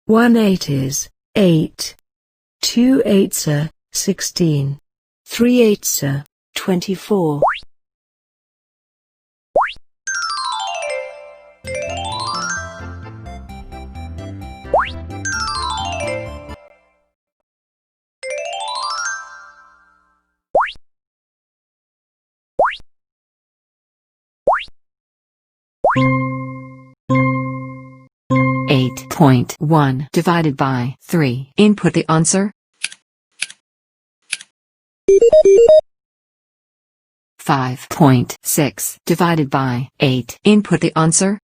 1 8 is 8. 2 8s are 16. 3 8s are 24. (8.1) divided by 3. Input the answer. 5.6 divided by 8. Input the answer.